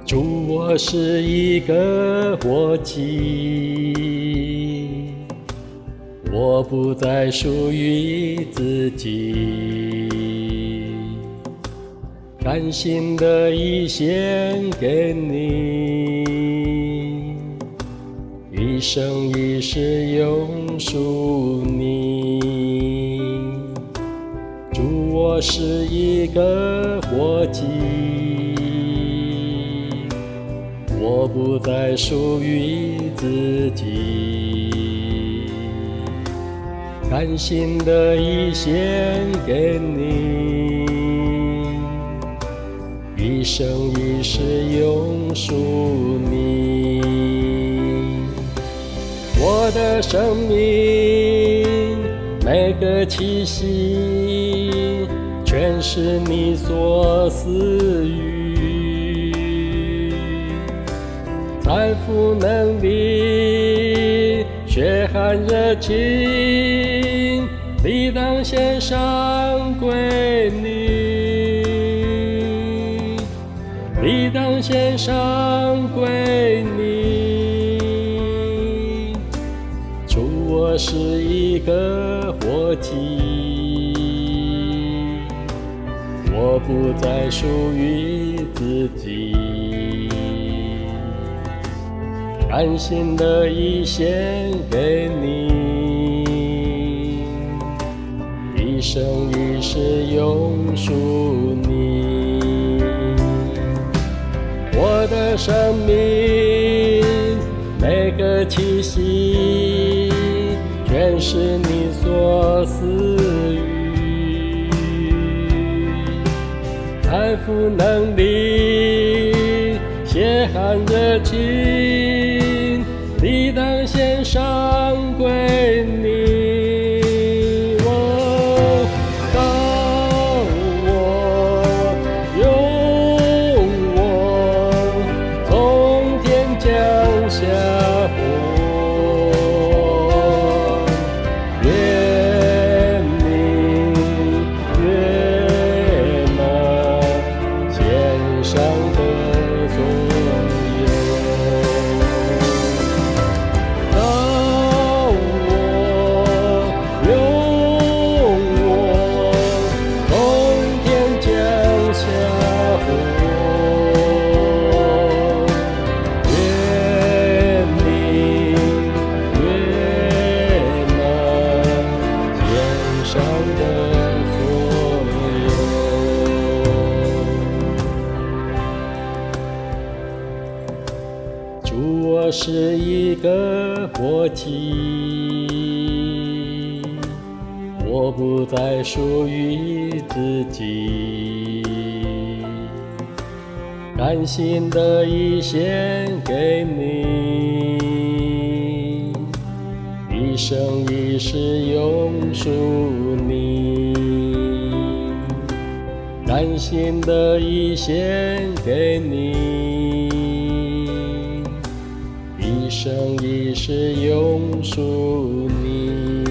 主，我是一个活祭，我不再属于自己，甘心的一献给你，一生一世永属你。主，我是一个活祭，我不再属于自己，甘心的一献给你，一生一世永属你。我的生命每个气息，全是你所赐予，财富能力血汗热情，理当献上归你，理当献上归你。主，我是一个活祭，我不再属于自己，甘心的一献给你，一生一世永属你。我的生命每个气息，全是你所赐予，财富能力血汗热情，理当献上归你。高我用我从天降下火，越明越满献上的所有。高我用我从天降下火，越明越满献上的所有。主，我是一个活祭，我不再属于自己，甘心的一献给你，一生一世永属你，甘心的一献给你，一生一世永属你。